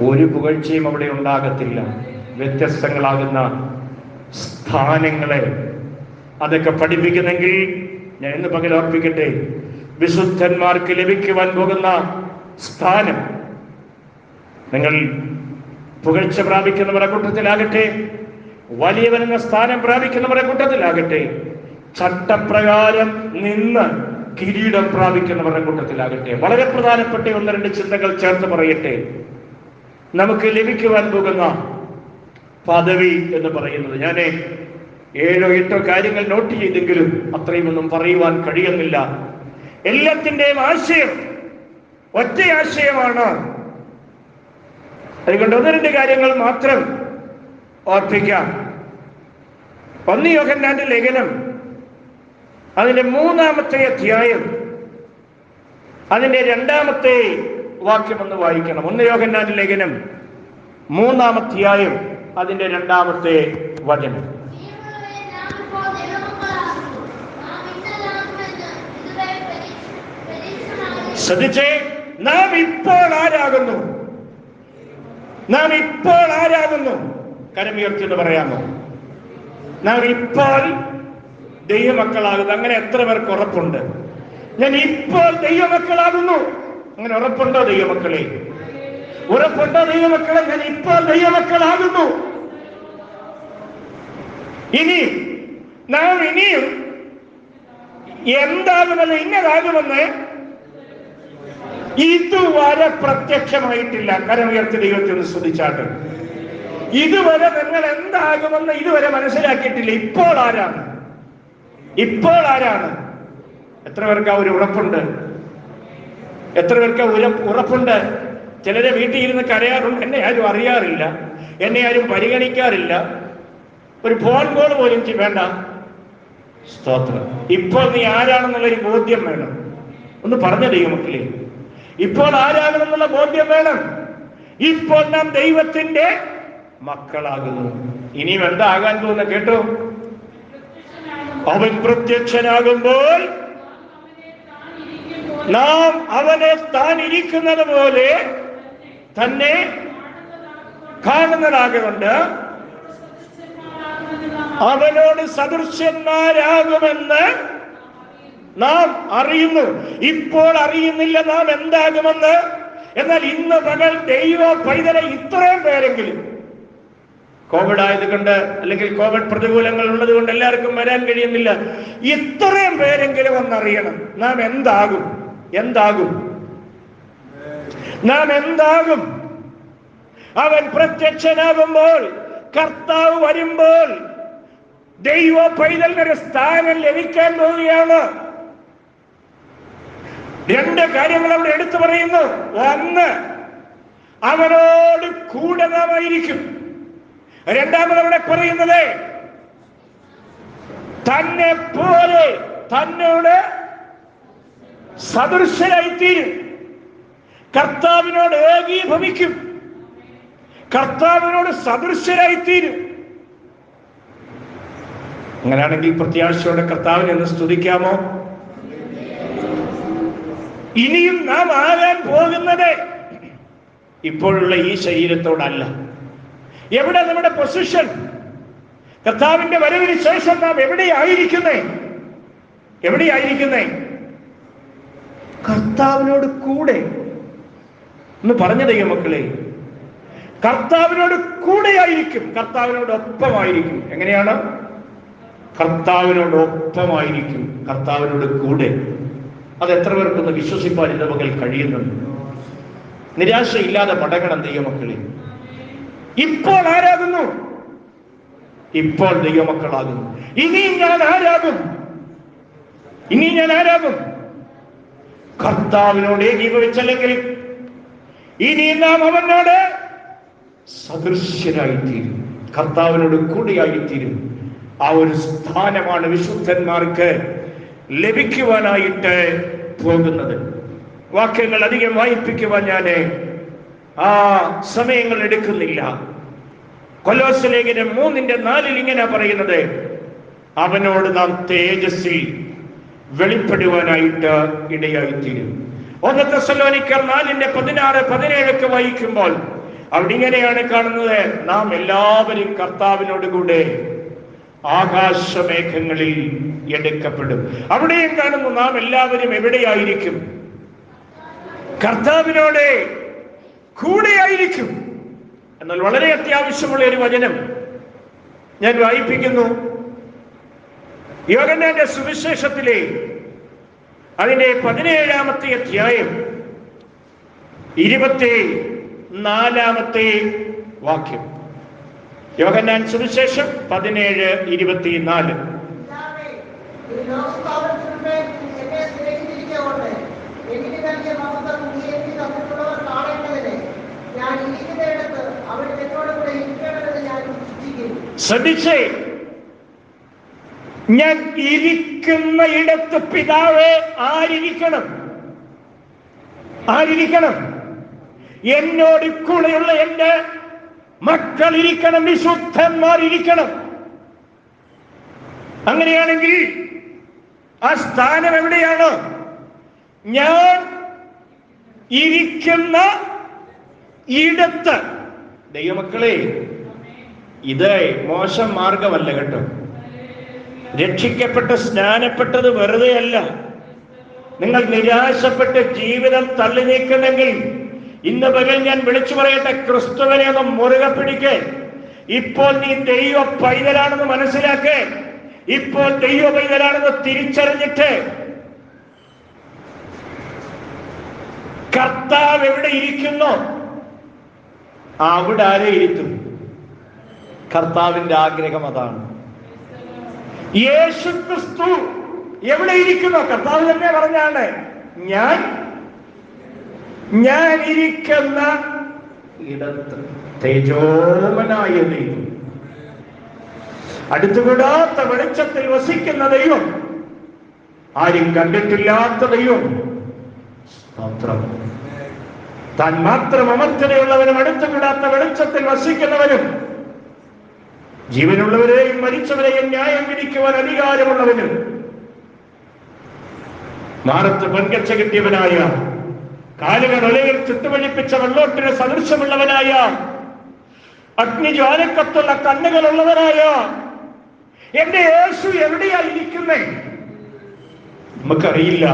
B: ഒരു പുകഴ്ചയും അവിടെ ഉണ്ടാകത്തില്ല. വ്യത്യസ്തങ്ങളാകുന്ന സ്ഥാനങ്ങളെ അതൊക്കെ പഠിപ്പിക്കുന്നെങ്കിൽ ഞാൻ ഇന്ന് പകൽ ഓർപ്പിക്കട്ടെ, വിശുദ്ധന്മാർക്ക് ലഭിക്കുവാൻ പോകുന്ന സ്ഥാനം നിങ്ങൾ പുകഴ്ച പ്രാപിക്കുന്നവരുടെ കൂട്ടത്തിലാകട്ടെ, വലിയവനെന്ന സ്ഥാനം പ്രാപിക്കുന്നവരുടെ കൂട്ടത്തിലാകട്ടെ, ചട്ടപ്രകാരം നിന്ന് കിരീടം പ്രാപിക്കുന്നവരുടെ കൂട്ടത്തിലാകട്ടെ. വളരെ പ്രധാനപ്പെട്ട 1-2 ചിന്തകൾ ചേർത്ത് പറയട്ടെ. നമുക്ക് ലഭിക്കുവാൻ പോകുന്ന പദവി എന്ന് പറയുന്നത്, ഞാൻ 7 or 8 കാര്യങ്ങൾ നോട്ട് ചെയ്തെങ്കിലും അത്രയുമൊന്നും പറയുവാൻ കഴിയുന്നില്ല. എല്ലാത്തിൻ്റെയും ആശയം ഒറ്റ ആശയമാണ്. അതുകൊണ്ട് 1-2 കാര്യങ്ങൾ മാത്രം ഓർപ്പിക്കാം. 1 യോഹന്നാന്റെ ലേഖനം അതിന്റെ 3-ാമത്തെ അധ്യായം അതിന്റെ 2-ാമത്തെ വാക്യം ഒന്ന് വായിക്കണം. 1 യോഹന്നാന്റെ ലേഖനം 3-ാം അധ്യായം അതിന്റെ 2-ാമത്തെ വചനം. ശ്രദ്ധിച്ചേ, നാം ഇപ്പോൾ ആരാകുന്നു? നാം ഇപ്പോൾ ആരാകുന്നു? കരമുയർത്തി എന്ന് പറയാമോ? നാം ഇപ്പോൾ ദൈവമക്കളാകുന്നു. അങ്ങനെ എത്ര പേർക്ക് ഉറപ്പുണ്ട്? ഞാൻ ഇപ്പോൾ ദൈവമക്കളാകുന്നു. അങ്ങനെ ഉറപ്പുണ്ടോ ദൈവമക്കളെ? ഉറപ്പുണ്ടോ ദൈവമക്കളെ? ഞാൻ ഇപ്പോൾ ദൈവമക്കളാകുന്നു. നാം ഇനിയും എന്താകുമെന്ന്, ഇന്നതാകുമെന്ന് ഇതുവരെ പ്രത്യക്ഷമായിട്ടില്ല. കരമുയർത്തി ദൈവത്തിന് സ്തുതിച്ചാട്ട്. ഇതുവരെ നിങ്ങൾ എന്താകുമെന്ന് ഇതുവരെ മനസ്സിലാക്കിയിട്ടില്ല. ഇപ്പോൾ ആരാണ്? ഇപ്പോൾ ആരാണ്? എത്ര പേർക്ക് ആ ഒരു ഉറപ്പുണ്ട്? എത്ര പേർക്ക് ഉറപ്പുണ്ട്? ചിലരെ വീട്ടിൽ ഇരുന്ന് കരയാറുണ്ട്. എന്നെ ആരും അറിയാറില്ല, എന്നെ ആരും പരിഗണിക്കാറില്ല, ഒരു ഫോൺ കോൾ പോലും വേണ്ട. സ്തോത്രം. ഇപ്പോൾ നീ ആരാണെന്നുള്ളൊരു ബോധ്യം വേണം. ഒന്ന് പറഞ്ഞ ദൈവമക്കളെ, ഇപ്പോൾ ആരാകണമെന്നുള്ള ബോധ്യം വേണം. ഇപ്പോൾ നാം ദൈവത്തിന്റെ മക്കളാകുന്നു. ഇനിയും എന്താ ആകാൻ പോകുന്ന കേട്ടോ? അവൻ പ്രത്യക്ഷനാകുമ്പോൾ നാം അവനെ താൻ ഇരിക്കുന്നത് പോലെ തന്നെ കാണുന്നതാകൊണ്ട് അവനോട് സദൃശ്യന്മാരാകുമെന്ന് നാം അറിയുന്നു. ഇപ്പോൾ അറിയുന്നില്ല നാം എന്താകുമെന്ന്. എന്നാൽ ഇന്ന് പകൽ ദൈവ പൈതലെ ഇത്രയും പേരെങ്കിലും, കോവിഡ് ആയതുകൊണ്ട് അല്ലെങ്കിൽ കോവിഡ് പ്രതികൂലങ്ങൾ ഉള്ളത് കൊണ്ട് എല്ലാവർക്കും വരാൻ കഴിയുന്നില്ല, ഇത്രയും പേരെങ്കിലും ഒന്നറിയണം നാം എന്താകും. നാം എന്താകും? അവൻ പ്രത്യക്ഷനാകുമ്പോൾ, കർത്താവ് വരുമ്പോൾ ദൈവ പൈതലിനൊരു സ്ഥാനം ലഭിക്കാൻ പോവുകയാണ്. 2 കാര്യങ്ങൾ അവിടെ എടുത്തു പറയുന്നു. 1, അവനോട് കൂടെ നാം ആയിരിക്കും. 2ാമത് അവിടെ പറയുന്നത് തന്നെ പോലെ, തന്നോട് സദൃശരായിത്തീരും. കർത്താവിനോട് ഏകീഭവിക്കും, കർത്താവിനോട് സദൃശരായിത്തീരും. അങ്ങനെയാണെങ്കിൽ പ്രത്യാശയോടെ കർത്താവിനെ ഒന്ന് സ്തുതിക്കാമോ? ഇനിയും നാം ആകാൻ പോകുന്നത് ഇപ്പോഴുള്ള ഈ ശരീരത്തോടല്ല. എവിടെ നമ്മുടെ പൊസിഷൻ? കർത്താവിന്റെ വരവിന് ശേഷം നാം എവിടെയായിരിക്കുന്നേ? കർത്താവിനോട് കൂടെ. ഒന്ന് പറഞ്ഞ ദൈവമക്കളെ, കർത്താവിനോട് കൂടെയായിരിക്കും, കർത്താവിനോടൊപ്പമായിരിക്കും. എങ്ങനെയാണ്? കർത്താവിനോടൊപ്പമായിരിക്കും, കർത്താവിനോട് കൂടെ. അത് എത്ര പേർക്കൊന്ന് വിശ്വസിപ്പാൻ ഇന്ന് പകൽ കഴിയുന്നുണ്ട്? നിരാശയില്ലാതെ മടങ്ങണം ദൈവമക്കളെ. ഇപ്പോൾ ആരാകുന്നു? ഇപ്പോൾ ദൈവമക്കളാകുന്നു. ഇനിയും ഞാൻ ആരാകും? കർത്താവിനോട് ഏകീഭവിച്ചല്ലെങ്കിൽ ഇനിയും നാം അവനോട് സദൃശ്യരായിത്തീരും, കർത്താവിനോട് കൂടിയായിത്തീരും. ആ ഒരു സ്ഥാനമാണ് വിശുദ്ധന്മാർക്ക് ലഭിക്കുവാനായിട്ട് പോകുന്നത്. വാക്യങ്ങൾ അധികം വായിപ്പിക്കുവാൻ ഞാൻ ആ സമയങ്ങൾ എടുക്കുന്നില്ല. കൊലോസ്യ ലേഖനം 3:4 ഇങ്ങനെ പറയുന്നത്, അവനോട് നാം തേജസ്സിൽ വെളിപ്പെടുവാനായിട്ട് ഇടയായിത്തീരും. 1 തെസ്സലോനിക്കർ 4:16-17 വായിക്കുമ്പോൾ അവിടെ ഇങ്ങനെയാണ് കാണുന്നത്, നാം എല്ലാവരും കർത്താവിനോട് കൂടെ ആകാശമേഘങ്ങളിൽ എടുക്കപ്പെടും. അവിടെയും കാണുന്നു നാം എല്ലാവരും എവിടെയായിരിക്കും? കർത്താവിനോട് കൂടെയായിരിക്കും. എന്നാൽ വളരെ അത്യാവശ്യമുള്ള ഒരു വചനം ഞാൻ വായിപ്പിക്കുന്നു. യോഹന്നാന്റെ സുവിശേഷത്തിലെ അതിന്റെ 17-ാമത്തെ അധ്യായം 24-ാമത്തെ വാക്യം. യോഹന്നാൻ സുവിശേഷം 17:24. ശ്രദ്ധിച്ചേ, ഞാൻ ഇരിക്കുന്ന ഇടത്ത് പിതാവേ ആരിക്കണം? ആരിക്കണം? എന്നോട് കൂടെയുള്ള എന്റെ മക്കൾ ഇരിക്കണം, വിശുദ്ധന്മാർ ഇരിക്കണം. അങ്ങനെയാണെങ്കിൽ ആ സ്ഥാനം എവിടെയാണ്? ഞാൻ ഇരിക്കുന്ന ഇടത്ത്. ദൈവമക്കളെ, ഇത് മോശം മാർഗമല്ല കേട്ടോ. രക്ഷിക്കപ്പെട്ട് സ്നാനപ്പെട്ടത് വെറുതെ അല്ല. നിങ്ങൾ നിരാശപ്പെട്ട് ജീവിതം തള്ളി നീക്കുന്നെങ്കിൽ ഇന്ന് പകൽ ഞാൻ വിളിച്ചു പറയട്ടെ, ക്രിസ്തുവിനെ ഒന്ന് മുറുകെ പിടിക്കേ. ഇപ്പോൾ നീ ദൈവ പൈതലാണെന്ന് മനസ്സിലാക്കേ. ഇപ്പോൾ ദൈവ പൈതലാണെന്ന് തിരിച്ചറിഞ്ഞിട്ട് കർത്താവ് എവിടെ ഇരിക്കുന്നു അവിടെ ആരെ ഇരുത്തും? കർത്താവിന്റെ ആഗ്രഹം അതാണ്. യേശു ക്രിസ്തു എവിടെ ഇരിക്കുന്നു? കർത്താവ് തന്നെ പറഞ്ഞാണ്, ഞാൻ ഇരിക്കുന്ന ഇടത്ത് തേജോമനായ ദൈവം, അടുത്തുകൂടാത്ത വെളിച്ചത്തിൽ വസിക്കുന്ന ദൈവം, ആരും കണ്ടിട്ടില്ലാത്ത ദൈവം. സ്തോത്രം. താൻ മാത്രം അമർത്തതയുള്ളവനും അടുത്തുകൂടാത്ത വെളിച്ചത്തിൽ വസിക്കുന്നവനും ജീവനുള്ളവരെയും മരിച്ചവരെയും ന്യായം വിധിക്കുവാൻ അധികാരമുള്ളവനും മാറത്ത് പൊൻകച്ച കിട്ടിയവനായ, കാലുകൾ ഒലയിൽ ചുട്ടുവഴിപ്പിച്ച വെള്ളോട്ടിന് സദൃശമുള്ളവനായ, അഗ്നിജ്വാലക്കത്തുള്ള കണ്ണുകളുള്ളവനായ എന്റെ യേശു എവിടെയായിരിക്കുന്നേ? നമുക്കറിയില്ല.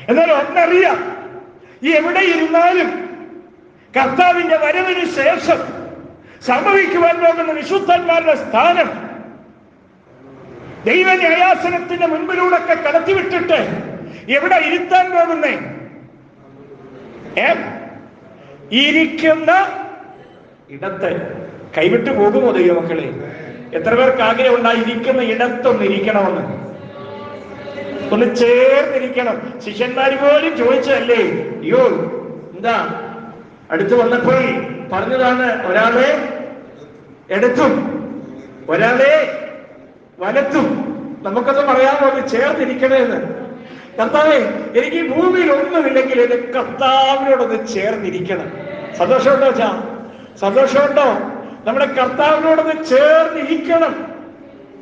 B: എന്നാൽ ഒന്നറിയാം, എവിടെ ഇരുന്നാലും കർത്താവിന്റെ വരവിന് ശേഷം സംഭവിക്കുവാൻ പോകുന്ന വിശുദ്ധന്മാരുടെ സ്ഥാനം ദൈവ ന്യായാസനത്തിന്റെ മുൻപിലൂടെ കടത്തിവിട്ടിട്ട് എവിടെ ഇരുത്താൻ പോകുന്നേ? ഇരിക്കുന്ന ഇടത്ത്. കൈവിട്ടു പോകുമോ ദൈവമക്കളെ? എത്ര പേർക്ക് ആഗ്രഹം ഉണ്ടായിരിക്കുന്ന ഇടത്തൊന്ന് ഇരിക്കണമെന്ന്? ഒന്ന് ചേർന്നിരിക്കണം. ശിഷ്യന്മാര് പോലും ചോദിച്ചല്ലേ, അയ്യോ എന്താ? അടുത്ത് വന്നപ്പോൾ പറഞ്ഞതാണ്, ഒരാളെ എടുത്തും ഒരാളെ വലത്തും. നമുക്കത് പറയാമോ? ഒന്ന് ചേർന്നിരിക്കണേന്ന്. കർത്താവേ, എനിക്ക് ഈ ഭൂമിയിൽ ഒന്നുമില്ലെങ്കിൽ എന്റെ കർത്താവിനോടൊന്ന് ചേർന്നിരിക്കണം. സന്തോഷമുണ്ടോ? സന്തോഷമുണ്ടോ? നമ്മുടെ കർത്താവിനോടൊന്ന് ചേർന്നിരിക്കണം.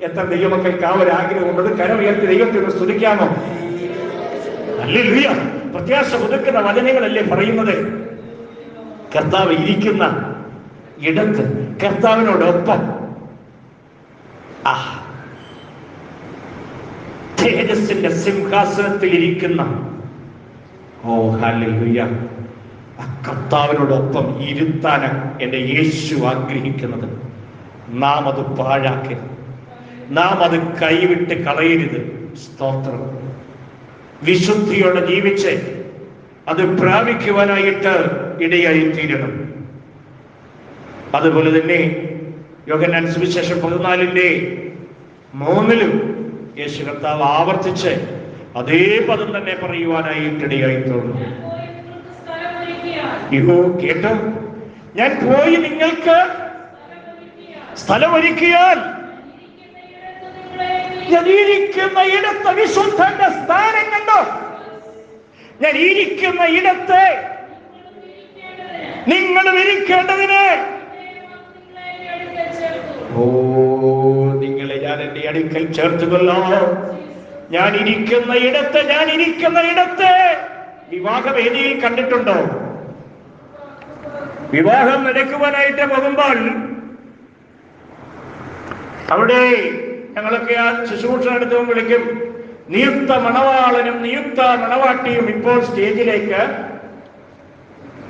B: എത്ര ദൈവമക്കൾക്ക് ആ ഒരു ആഗ്രഹമുള്ളത്? കരമുയർത്തി ദൈവത്തെ ഒന്ന് സ്തുതിക്കാമോ? ഹല്ലേലൂയ. പ്രത്യാശ പുതുക്കുന്ന വചനങ്ങളല്ലേ പറയുന്നത്? കർത്താവ് ഇരിക്കുന്ന ഇടത്ത്, കർത്താവിനോടൊപ്പം തേജസ്സിന്റെ സിംഹാസനത്തിൽ ഇരിക്കുന്ന, ഓ ഹല്ലേലൂയ, കർത്താവിനോടൊപ്പം ഇരുത്താനാണ് എന്റെ യേശു ആഗ്രഹിക്കുന്നത്. നാം അത് പാഴാക്കരുത്, നാം അത് കൈവിട്ട് കളയരുത്. സ്തോത്രം. വിശുദ്ധിയോടെ ജീവിച്ച് അത് പ്രാപിക്കുവാനായിട്ട് ഇടയായി തീരണം. അതുപോലെ തന്നെ യോഹന്നാൻ സുവിശേഷം 14:3 യേശു കർത്താവ് ആവർത്തിച്ച് അതേ പദം തന്നെ പറയുവാനായിട്ട് ഇടയായി തീർന്നു. ഇഹോ, കേട്ടോ, ഞാൻ പോയി നിങ്ങൾക്ക് സ്ഥലമൊരുക്കിയാൽ ഞാൻ ഇരിക്കുന്ന ഇടത്ത്, വിശുദ്ധന്റെ സ്ഥാനം കണ്ടോ? ഞാൻ ഇരിക്കുന്ന ഇടത്ത് നിങ്ങളും ഇരിക്കേണ്ടതിന്, ഓ നിങ്ങളെ ഞാൻ എന്റെ അടുക്കൽ ചേർത്തുകൊള്ളോ. ഞാൻ ഇരിക്കുന്ന ഇടത്ത് വിവാഹവേദിയിൽ കണ്ടിട്ടുണ്ടോ? വിവാഹം നടക്കുവാനായിട്ട് പോകുമ്പോൾ അവിടെ ഞങ്ങളൊക്കെ ആ ശുശ്രൂഷ നടത്തുമ്പോൾ വിളിക്കും, നിയുക്ത മണവാളനും നിയുക്ത മണവാട്ടിയും ഇപ്പോൾ സ്റ്റേജിലേക്ക്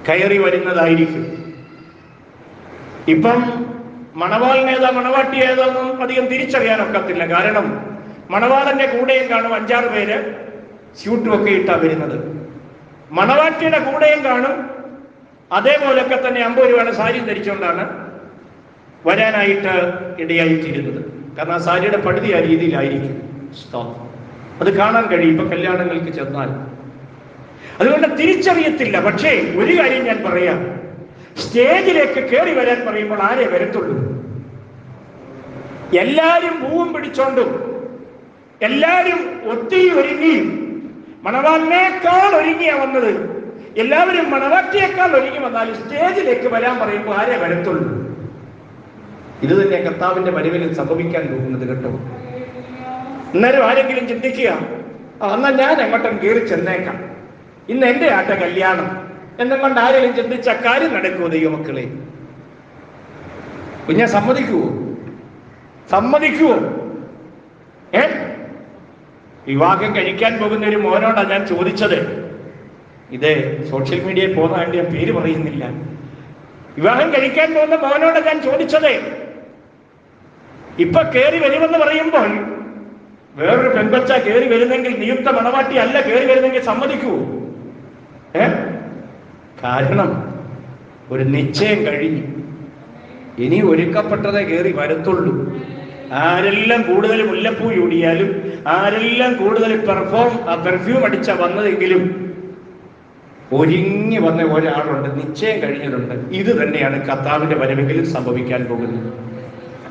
B: കയറി വരുന്നതായിരിക്കും. ഇപ്പം മണവാളൻ ഏതാ മണവാട്ടി ഏതാന്നും അധികം തിരിച്ചറിയാനൊക്കത്തില്ല. കാരണം മണവാളന്റെ കൂടെയും കാണും 5-6 പേര് സ്യൂട്ടും ഒക്കെ ഇട്ടാ വരുന്നത്. മണവാട്ടിയുടെ കൂടെയും കാണും അതേപോലൊക്കെ തന്നെ 50 രൂപയുടെ സാരി ധരിച്ചുകൊണ്ടാണ് വരാനായിട്ട് ഇടയായിത്തീരുന്നത്. കാരണം ആ സാരിയുടെ പടുതി ആ രീതിയിലായിരിക്കും. സ്തോത്രം. അത് കാണാൻ കഴിയും ഇപ്പൊ കല്യാണങ്ങൾക്ക് ചെന്നാൽ. അതുകൊണ്ട് തിരിച്ചറിയത്തില്ല. പക്ഷേ ഒരു കാര്യം ഞാൻ പറയാം, സ്റ്റേജിലേക്ക് കയറി വരാൻ പറയുമ്പോൾ ആരെ വരത്തുള്ളൂ? എല്ലാരും പൂവും പിടിച്ചോണ്ടും എല്ലാരും ഒത്തിരി ഒരുങ്ങിയും മണവാളിനേക്കാൾ ഒരുങ്ങിയാ വന്നത്. എല്ലാവരും മണവാട്ടിയേക്കാൾ ഒരുങ്ങി വന്നാൽ സ്റ്റേജിലേക്ക് വരാൻ പറയുമ്പോൾ ആരെ വരത്തുള്ളൂ? ഇത് തന്നെ കർത്താവിന്റെ വരവിൽ സംഭവിക്കാൻ പോകുന്നത് കേട്ടോ. അന്നേരം ആരെങ്കിലും ചിന്തിക്കുക, എന്നാൽ ഞാൻ അങ്ങോട്ടും കയറി ചെന്നേക്കാം, ഇന്ന് എന്റെ ആട്ട കല്യാണം എന്നും കൊണ്ട് ആരെങ്കിലും ചിന്തിച്ച കാര്യം നടക്കുമോ? ദൈവമക്കളെ, കുഞ്ഞെ സമ്മതിക്കുവോ? സമ്മതിക്കുവോ? വിവാഹം കഴിക്കാൻ പോകുന്ന ഒരു മോനോടാ ഞാൻ ചോദിച്ചത്. ഇത് സോഷ്യൽ മീഡിയയിൽ പോകുന്ന ഞാൻ പേര് പറയുന്നില്ല. വിവാഹം കഴിക്കാൻ പോകുന്ന മോനോട് ഞാൻ ചോദിച്ചത്, ഇപ്പൊ കയറി വരുമെന്ന് പറയുമ്പോൾ വേറൊരു പെൺകൊച്ച കയറി വരുന്നെങ്കിൽ, നിയുക്ത മണവാട്ടി അല്ല കയറി വരുന്നെങ്കിൽ സമ്മതിക്കൂ? കാരണം ഒരു നിശ്ചയം കഴിഞ്ഞു, ഇനി ഒരുക്കപ്പെട്ടതേ കയറി വരത്തുള്ളൂ. ആരെല്ലാം കൂടുതൽ മുല്ലപ്പൂ ചൂടിയാലും, ആരെല്ലാം കൂടുതൽ പെർഫ്യൂം അടിച്ച വന്നതെങ്കിലും ഒരുങ്ങി വന്ന ഒരാളുണ്ട്, നിശ്ചയം കഴിഞ്ഞതുണ്ട്. ഇത് തന്നെയാണ് കർത്താവിന്റെ വരവെങ്കിലും സംഭവിക്കാൻ പോകുന്നത്.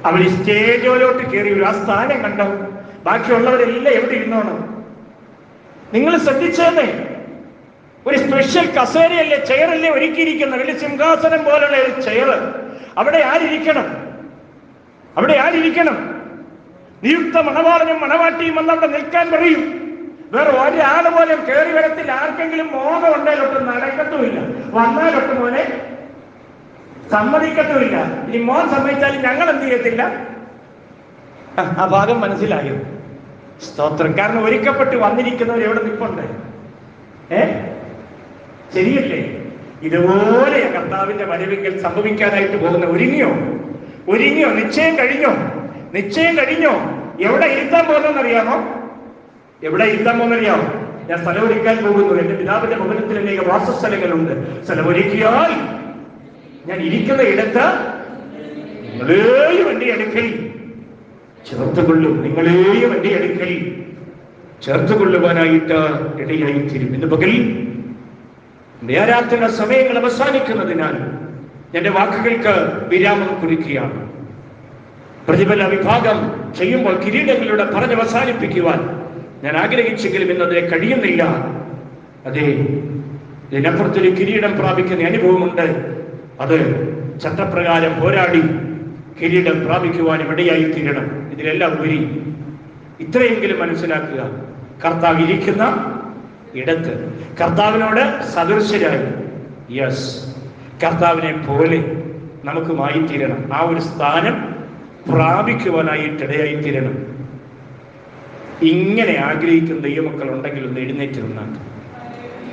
B: അവൻ സ്റ്റേജോലോട്ട് കയറി ഒരു ആ സ്ഥാനം കണ്ടോ, ബാക്കിയുള്ളവരെല്ലാം എവിടെ ഇരുന്നോണം? നിങ്ങൾ ശ്രദ്ധിച്ചേന്നേ, ഒരു സ്പെഷ്യൽ കസേരയല്ലേ, ചെയറല്ലേ ഒരുക്കിയിരിക്കുന്ന, വലിയ സിംഹാസനം പോലുള്ള ഒരു ചെയർ. അവിടെ ആരിരിക്കണം? അവിടെ ആരിരിക്കണം? നിയുക്ത മണവാളനും മണവാട്ടിയും വന്ന് അവിടെ നിൽക്കാൻ പറയും. വേറെ ഒരാൾ പോലും കയറി വരത്തില്ല. ആർക്കെങ്കിലും മോഹം ഉണ്ടായാലൊട്ടും നടക്കത്തുമില്ല. വന്നാലൊട്ടും മോനെ സമ്മതിക്കത്തുമില്ല. ഇനി മോൻ സമ്മതിച്ചാലും ഞങ്ങൾ എന്ത് ചെയ്യത്തില്ല. ആ ഭാഗം മനസ്സിലായോ? സ്തോത്രം. കാരണം ഒരുക്കപ്പെട്ട് വന്നിരിക്കുന്നവർ എവിടെ നിൽപ്പുണ്ട്? ശരിയല്ലേ? ഇതുപോലെ കർത്താവിന്റെ വരവെങ്കിൽ സംഭവിക്കാനായിട്ട് പോകുന്ന ഒരുങ്ങിയോ? ഒരുങ്ങിയോ? നിശ്ചയം കഴിഞ്ഞോ? നിശ്ചയം കഴിഞ്ഞോ? എവിടെ ഇരുത്താൻ പോകുന്നറിയാമോ? എവിടെ ഇരുത്താൻ പോകുന്നറിയാമോ? ഞാൻ സ്ഥലം ഒരുക്കാൻ പോകുന്നു. എന്റെ പിതാവിന്റെ ഭവനത്തിൽ അനേക വാസസ്ഥലങ്ങളുണ്ട്. സ്ഥലം ഒരുക്കിയാൽ ഞാൻ ഇരിക്കുന്ന ഇടത്ത് നിങ്ങളെയും എന്റെ അടുക്കൽ ചേർത്തുകൊള്ളും. നിങ്ങളെയും എന്റെ അടുക്കൽ ചേർത്തുകൊള്ളുവാനായിട്ട് ഇടയായിത്തീരും. ഇന്ന് പകൽ എന്റെ ആരാധന സമയങ്ങൾ അവസാനിക്കുന്നതിനാൽ എന്റെ വാക്കുകൾക്ക് വിരാമം കുറിക്കുകയാണ്. പ്രതിഫല വിഭാഗം ചെയ്യുമ്പോൾ കിരീടങ്ങളുടെ പറഞ്ഞ് അവസാനിപ്പിക്കുവാൻ ഞാൻ ആഗ്രഹിച്ചെങ്കിലും ഇന്നതിനെ കഴിയുന്നില്ല. അതെ, ഇതിനപ്പുറത്തൊരു കിരീടം പ്രാപിക്കുന്ന അനുഭവമുണ്ട്. അത് ചട്ടപ്രകാരം പോരാടി കിരീടം പ്രാപിക്കുവാനും ഇടയായി തീരണം. ഇതിലെല്ലാം ഉപരി ഇത്രയെങ്കിലും മനസ്സിലാക്കുക, കർത്താവ് ഇരിക്കുന്ന ഇടത്ത് കർത്താവിനോട് സദൃശരായി, യെസ്, കർത്താവിനെ പോലെ നമുക്കുമായി തീരണം. ആ ഒരു സ്ഥാനം പ്രാപിക്കുവാനായിട്ട് ഇടയായി തീരണം. ഇങ്ങനെ ആഗ്രഹിക്കുന്ന ദൈവമക്കൾ ഉണ്ടെങ്കിൽ ഒന്ന് എഴുന്നേറ്റ് നിന്നാട്ട്,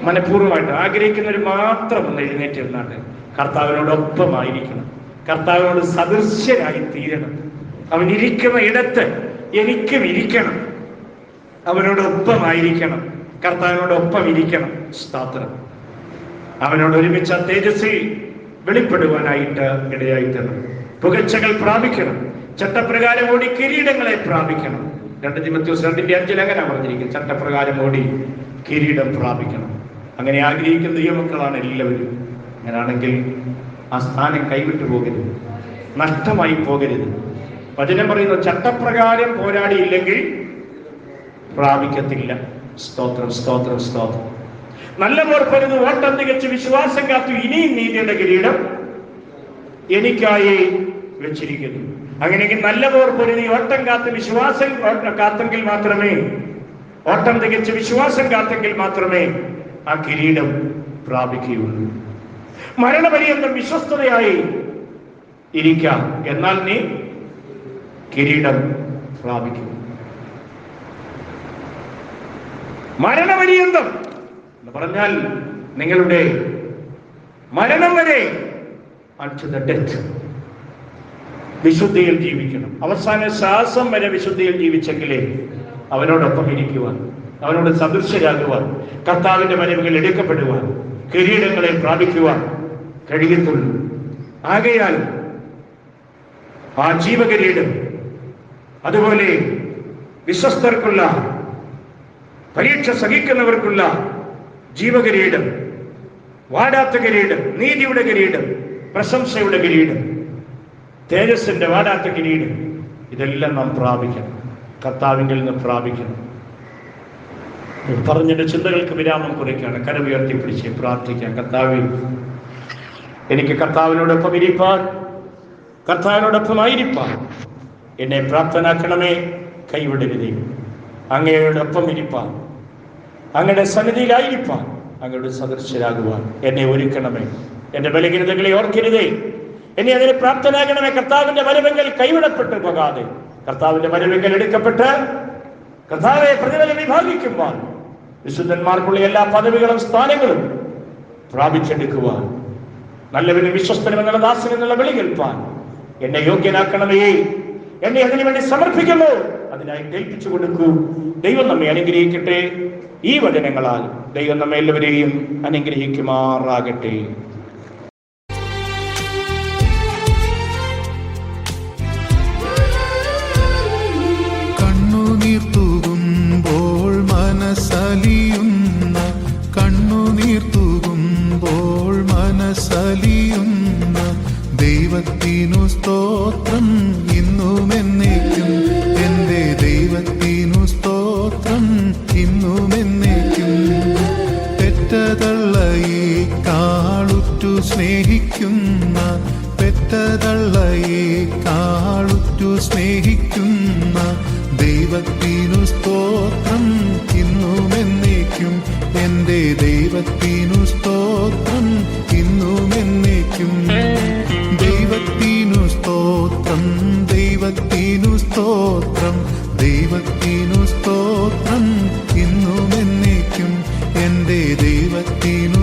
B: മനഃപൂർവ്വമായിട്ട് ആഗ്രഹിക്കുന്നവർ മാത്രം ഒന്ന് എഴുന്നേറ്റ് നിന്നാട്ട് കർത്താവിനോടൊപ്പമായിരിക്കണം. കർത്താവിനോട് സദൃശ്യരായി തീരണം. അവൻ ഇരിക്കുന്ന ഇടത്ത് എനിക്കും ഇരിക്കണം. അവനോടൊപ്പമായിരിക്കണം. കർത്താവിനോടൊപ്പം ഇരിക്കണം. സ്തോത്രം. അവനോട് ഒരുമിച്ച് തേജസ്സിൽ വെളിപ്പെടുവാനായിട്ട് ഇടയായിത്തരണം. പുകഴ്ചകൾ പ്രാപിക്കണം. ചട്ടപ്രകാരം ഓടി കിരീടങ്ങളെ പ്രാപിക്കണം. 2 തിമോഥെയോസ് 2:5 അങ്ങനെ പറഞ്ഞിരിക്കും, ചട്ടപ്രകാരം ഓടി കിരീടം പ്രാപിക്കണം. അങ്ങനെ ആഗ്രഹിക്കുന്ന ദൈവമക്കളാണ് എല്ലാവരും. അങ്ങനാണെങ്കിൽ ആ സ്ഥാനം കൈവിട്ടു പോകരുത്, നഷ്ടമായി പോകരുത്. വചനം പറയുന്നു, ചട്ടപ്രകാരം പോരാടിയില്ലെങ്കിൽ പ്രാപിക്കത്തില്ല. സ്തോത്രം, സ്തോത്രം, സ്തോത്രം. നല്ല പോർ പൊരുത്, ഓട്ടം തികച്ച് വിശ്വാസം കാത്തു, ഇനിയും നീതിയുടെ കിരീടം എനിക്കായി വെച്ചിരിക്കുന്നു. അങ്ങനെയെങ്കിൽ നല്ല പോർ പൊരുതി ഓട്ടം കാത്ത് വിശ്വാസം കാത്തെങ്കിൽ മാത്രമേ, ഓട്ടം തികച്ച് വിശ്വാസം കാത്തെങ്കിൽ മാത്രമേ ആ കിരീടം പ്രാപിക്കുകയുള്ളൂ. മരണപര്യന്തം വിശ്വസ്തതയായി ഇരിക്കാം, എന്നാൽ നീ കിരീടം പ്രാപിക്കും. മരണപര്യന്തം എന്ന് പറഞ്ഞാൽ നിങ്ങളുടെ മരണം വരെ, unto the death, വിശുദ്ധിയിൽ ജീവിക്കണം. അവസാന ശ്വാസം വരെ വിശുദ്ധിയിൽ ജീവിച്ചെങ്കിലേ അവനോടൊപ്പം ഇരിക്കുവാൻ, അവനോട് സദൃശ്യരാകുവാൻ, കർത്താവിന്റെ വരവുകൾ എടുക്കപ്പെടുവാൻ, കിരീടങ്ങളെ പ്രാപിക്കുവാൻ കഴിയത്തുള്ളൂ. ആകയാൽ ആ ജീവകിരീടം, അതുപോലെ വിശ്വസ്തർക്കുള്ള, പരീക്ഷ സഹിക്കുന്നവർക്കുള്ള ജീവകിരീടം, വാടാത്ത കിരീടം, നീതിയുടെ കിരീടം, പ്രശംസയുടെ കിരീടം, തേജസ്സിന്റെ വാടാത്ത കിരീടം, ഇതെല്ലാം നാം പ്രാപിക്കണം, കർത്താവിങ്കിൽ നിന്ന് പ്രാപിക്കണം. പറഞ്ഞിട്ട് ചിന്തകൾക്ക് വിരാമം കുറിക്കാണ്. കരമുയർത്തി പിടിച്ച് പ്രാർത്ഥിക്കാം. കർത്താവേ, എനിക്ക് കർത്താവിനോടൊപ്പം ഇരിപ്പാൻ, കർത്താവിനോടൊപ്പമായിരിപ്പാൻ എന്നെ പ്രാപ്തനാക്കണമേ. കൈവിടരുതേ. അങ്ങയോടൊപ്പം ഇരിപ്പാൻ, അങ്ങയുടെ സന്നിധിയിലായിരിപ്പാൻ, അങ്ങയുടെ സദൃശരാകുവാൻ എന്നെ ഒരുക്കണമേ. എൻ്റെ ബലഹീനതകളെ ഓർക്കരുതേ. എന്നെ അതിന് പ്രാപ്തനാകണമേ. കർത്താവിന്റെ വരവെങ്കിൽ കൈവിടപ്പെട്ടു പോകാതെ, കർത്താവിന്റെ വരവെങ്കിൽ എടുക്കപ്പെട്ട് കർത്താവെ പ്രതിഫലം വിഭാഗിക്കുവാൻ, വിശുദ്ധന്മാർക്കുള്ള എല്ലാ പദവികളും സ്ഥാനങ്ങളും പ്രാപിച്ചെടുക്കുവാൻ, നല്ലവനും വിശ്വസ്തനും എന്നുള്ള ദാസൻ എന്നുള്ള വിളി കേൾപ്പാൻ എന്നെ യോഗ്യനാക്കണമേ. എന്നെ അതിനുവേണ്ടി സമർപ്പിക്കുന്നു, അതിനായി ഏൽപ്പിച്ചു കൊടുക്കൂ. ദൈവം നമ്മെ അനുഗ്രഹിക്കട്ടെ. ഈ വചനങ്ങളാൽ ദൈവം നമ്മെ എല്ലാവരെയും അനുഗ്രഹിക്കുമാറാകട്ടെ.
A: കണ്ണുനീർ തൂകുമ്പോൾ മനസ്സലിയുന്ന, കണ്ണുനീർ തൂകുമ്പോൾ മനസ്സലിയുന്ന ദൈവത്തിനു സ്തോത്രം ഇന്നും എന്നേക്കും. എൻ്റെ ദൈവത്തിനു സ്തോത്രം ഇന്നും എന്നേക്കും. പെറ്റതള്ളയേക്കാളുറ്റു സ്നേഹിക്കുന്ന, പെറ്റതള്ളയേക്കാളുറ്റു സ്നേഹിക്കുന്ന ദൈവത്തിനു സ്തോത്രം ഇന്നും എന്നേക്കും. എൻ്റെ ദൈവത്തിനു സ്തോത്രം ഇന്നും എന്നേക്കും. ദൈവത്തിനു സ്തോത്രം, ദൈവത്തിനു സ്തോത്രം, ദൈവത്തിനു സ്തോത്രം ഇന്നും എന്നേക്കും. എൻ്റെ ദൈവത്തിനു